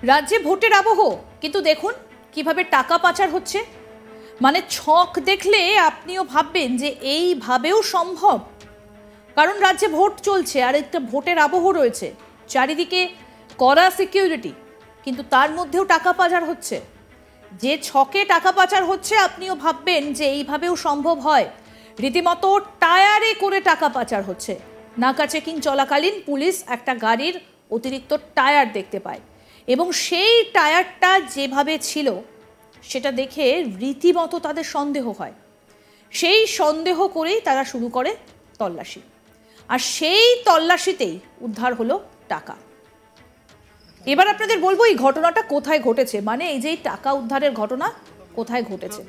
রাজ্যে ভোটের আবহ, কিন্তু দেখুন কিভাবে টাকা পাচার হচ্ছে। মানে ছক দেখলে আপনিও ভাববেন যে এইভাবেও সম্ভব, কারণ রাজ্যে ভোট চলছে আর একটা ভোটের আবহ রয়েছে, চারিদিকে কড়া সিকিউরিটি, কিন্তু তার মধ্যেও টাকা পাচার হচ্ছে। যে ছকে টাকা পাচার হচ্ছে আপনিও ভাববেন যে এইভাবেও সম্ভব হয়। রীতিমতো টায়ারে করে টাকা পাচার হচ্ছে। নাকা চেকিং চলাকালীন পুলিশ একটা গাড়ির অতিরিক্ত টায়ার দেখতে পায় এবং সেই টায়ারটা যেভাবে ছিল সেটা দেখে রীতিমতো তাদের সন্দেহ হয়। সেই সন্দেহ করেই তারা শুরু করে তল্লাশি, আর সেই তল্লাশিতেই উদ্ধার হলো টাকা। এবার আপনাদের বলবো এই ঘটনাটা কোথায় ঘটেছে, মানে এই যে টাকা উদ্ধারের ঘটনা কোথায় ঘটেছে।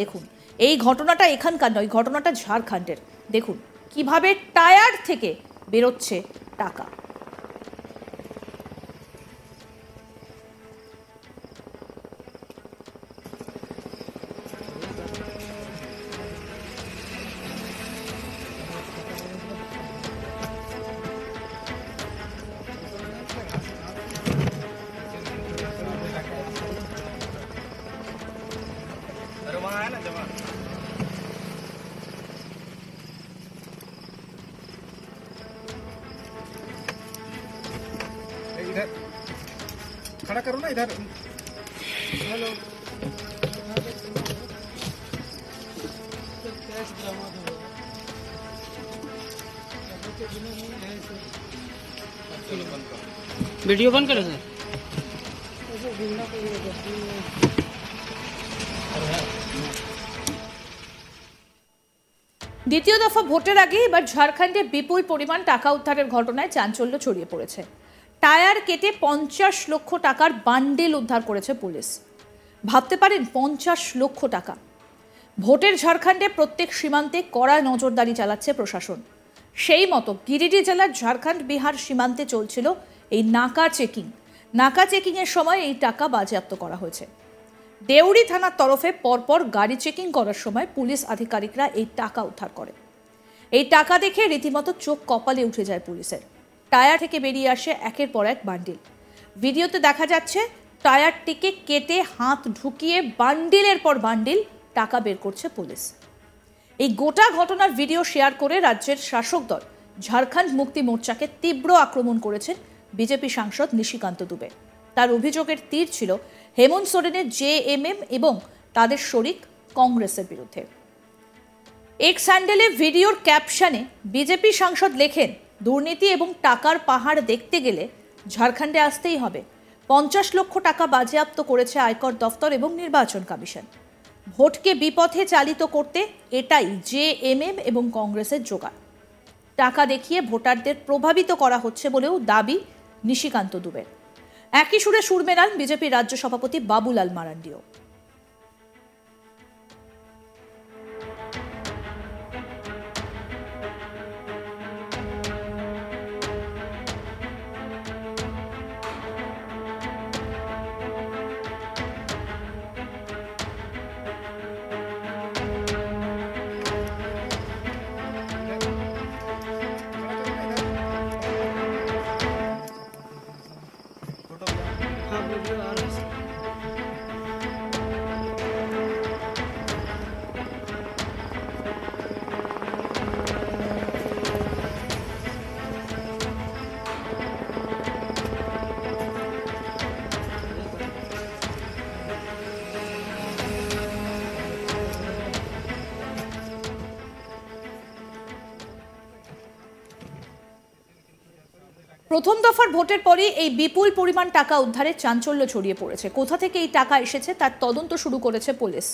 দেখুন এই ঘটনাটা এখানকার নয়, ঘটনাটা ঝাড়খণ্ডের। দেখুন কিভাবে টায়ার থেকে বেরোচ্ছে টাকা। इधर खड़ा करो ना, इधर। हेलो, वीडियो बंद करो सर। দ্বিতীয় দফা ভোটের আগে এবার ঝাড়খণ্ডে বিপুল পরিমাণ টাকা উদ্ধারের ঘটনায় চাঞ্চল্য ছড়িয়ে পড়েছে। টায়ার কেটে 50 লক্ষ টাকার বান্ডেল উদ্ধার করেছে পুলিশ। ভাবতে পারেন 50 লক্ষ টাকা। ভোটের ঝাড়খণ্ডে প্রত্যেক সীমান্তে কড়া নজরদারি চালাচ্ছে প্রশাসন। সেই মতো গিরিডি জেলার ঝাড়খণ্ড বিহার সীমান্তে চলছিল এই নাকা চেকিং। নাকা চেকিংয়ের সময় এই টাকা বাজেয়াপ্ত করা হয়েছে। দেউড়ি থানার তরফে পরপর গাড়ি চেকিং করার সময় পুলিশ আধিকারিকরা এই টাকা উদ্ধার করে। এই টাকা দেখে রীতিমতো চোখ কপালে উঠে যায় পুলিশের। টায়ার থেকে বেরিয়ে আসে একের পর এক বান্ডিল। ভিডিওতে দেখা যাচ্ছে টায়ারটিকে কেটে হাত ঢুকিয়ে বান্ডিলের পর বান্ডিল টাকা বের করছে পুলিশ। এই গোটা ঘটনার ভিডিও শেয়ার করে রাজ্যের শাসক দল ঝাড়খণ্ড মুক্তি মোর্চাকে তীব্র আক্রমণ করেছেন বিজেপি সাংসদ নিশিকান্ত দুবে। তার অভিযোগের তীর ছিল হেমন্ত সোরেনের জেএমএম এবং তাদের শরিক কংগ্রেসের বিরুদ্ধে। এক্স হ্যান্ডেলে ভিডিওর ক্যাপশনে বিজেপি সাংসদ লেখেন, দুর্নীতি এবং টাকার পাহাড় দেখতে গেলে ঝাড়খণ্ডে আসতেই হবে। 50 লক্ষ টাকা বাজেয়াপ্ত করেছে আয়কর দফতর এবং নির্বাচন কমিশন। ভোটকে বিপথে চালিত করতে এটাই জেএমএম এবং কংগ্রেসের জোগাড়। টাকা দেখিয়ে ভোটারদের প্রভাবিত করা হচ্ছে বলেও দাবি নিশিকান্ত দুবের। একই সুরে সুর মেলান বিজেপি রাজ্য সভাপতি বাবুলাল মারান্ডিও। প্রথম দফার ভোটের পরে এই বিপুল পরিমাণ টাকা উদ্ধারে চাঞ্চল্য ছড়িয়ে পড়েছে। কোথা থেকে এই টাকা এসেছে তার তদন্ত শুরু করেছে পুলিশ।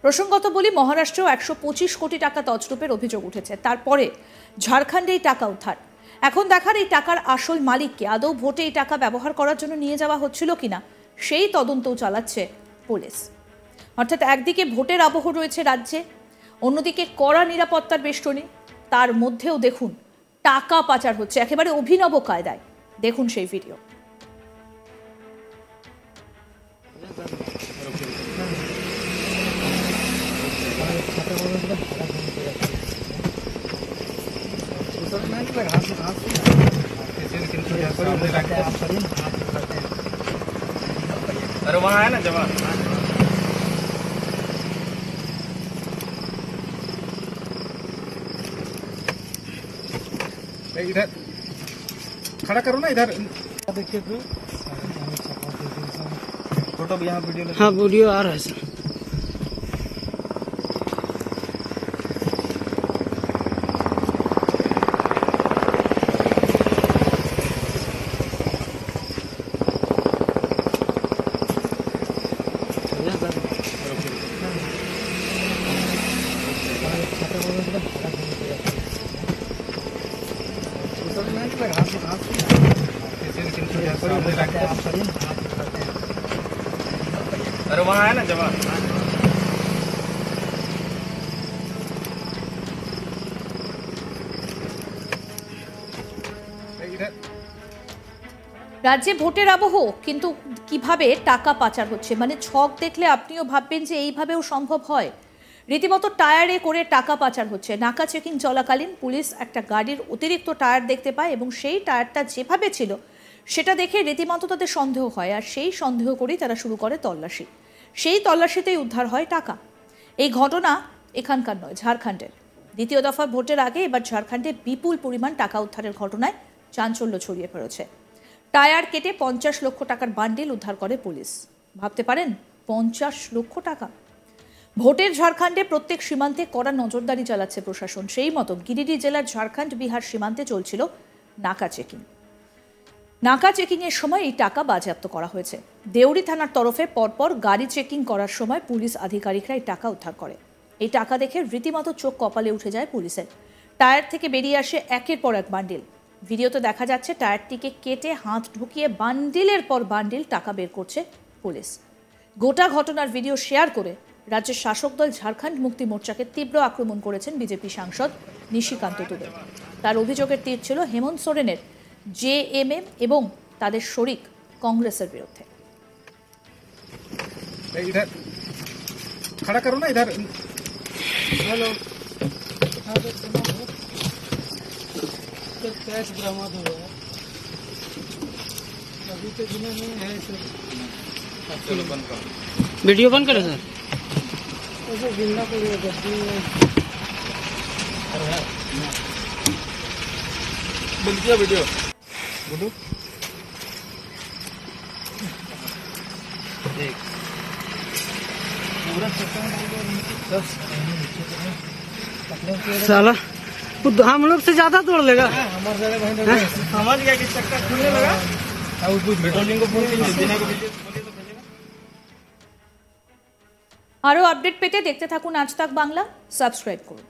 প্রসঙ্গত বলি, মহারাষ্ট্রেও 125 কোটি টাকা তছরূপের অভিযোগ উঠেছে। তারপরে ঝাড়খণ্ডে এই টাকা উদ্ধার। এখন দেখার এই টাকার আসল মালিককে, আদৌ ভোটে এই টাকা ব্যবহার করার জন্য নিয়ে যাওয়া হচ্ছিল কিনা সেই তদন্তও চালাচ্ছে পুলিশ। অর্থাৎ একদিকে ভোটের আবহ রয়েছে রাজ্যে, অন্যদিকে কড়া নিরাপত্তার বেষ্টনী, তার মধ্যেও দেখুন টাকা পাচার হচ্ছে একেবারে অভিনব কায়দায়। দেখুন সেই ভিডিও। अरे वहाँ है ना जवान। इधर खड़ा करो ना, इधर देखिए फोटो भी यहाँ वीडियो। हाँ वीडियो आ रहा है सर। अरे वहाँ है ना जवान। রাজ্যে ভোটের আবহ, কিন্তু কিভাবে টাকা পাচার হচ্ছে, মানে ছক দেখলে আপনিও ভাববেন যে এইভাবেও সম্ভব হয়। রীতিমতো টায়ারে করে টাকা পাচার হচ্ছে। নাকা চেকিং চলাকালীন পুলিশ একটা গাড়ির অতিরিক্ত টায়ার দেখতে পায় এবং সেই টায়ারটা যেভাবে ছিল সেটা দেখে রীতিমতো তাদের সন্দেহ হয়, আর সেই সন্দেহ করেই তারা শুরু করে তল্লাশি। সেই তল্লাশিতেই উদ্ধার হয় টাকা। এই ঘটনা এখানকার নয়, ঝাড়খণ্ডের। দ্বিতীয় দফা ভোটের আগে এবার ঝাড়খণ্ডে বিপুল পরিমাণ টাকা উদ্ধারের ঘটনায় চাঞ্চল্য ছড়িয়ে পড়েছে। টায়ার কেটে 50 লক্ষ টাকার বান্ডিল উদ্ধার করে পুলিশ। ভাবতে পারেন 50 লক্ষ টাকা। ভোটের ঝাড়খণ্ডে প্রত্যেক সীমান্তে কড়া নজরদারি চালাচ্ছে প্রশাসন। সেই মতো গিরিডি জেলার ঝাড়খণ্ড বিহার সীমান্তে চলছিল নাকা চেকিং। নাকা চেকিং এর সময় এই টাকা বাজেয়াপ্ত করা হয়েছে। দেউরি থানার তরফে পরপর গাড়ি চেকিং করার সময় পুলিশ আধিকারিকরা এই টাকা উদ্ধার করে। এই টাকা দেখে রীতিমতো চোখ কপালে উঠে যায় পুলিশের। টায়ার থেকে বেরিয়ে আসে একের পর এক বান্ডিল। ভিডিওতে দেখা যাচ্ছে টায়ারটিকে কেটে হাত ঢুকিয়ে বান্ডিলের পর বান্ডিল টাকা বের করছে পুলিশ। গোটা ঘটনার ভিডিও শেয়ার করে রাজ্যের শাসক দল ঝাড়খণ্ড মুক্তি মোর্চাকে তীব্র আক্রমণ করেছেন বিজেপি সাংসদ নিশিকান্ত দুবে। তার অভিযোগের তীর ছিল হেমন্ত সোরেনের জেএমএম এবং তাদের শরিক কংগ্রেসের বিরুদ্ধে। इधर खड़ा करो ना, इधर हेलो। कैश बरामद हुआ है अभी तो जिले में है सर। चलो बंद करो, वीडियो बंद करो सर। ऐसे गिनना पड़ेगा गड्डी में। बंद किया वीडियो। गुड्डू देख पूरा साला वो हम लोग से ज्यादा तोड़ लेगा। हमारे सारे भाई समझ गया कि चक्का खुलने लगा। अब पेट्रोलिंग को फोन देने को আরও আপডেট পেতে দেখতে থাকুন আজ তাক বাংলা। সাবস্ক্রাইব করুন।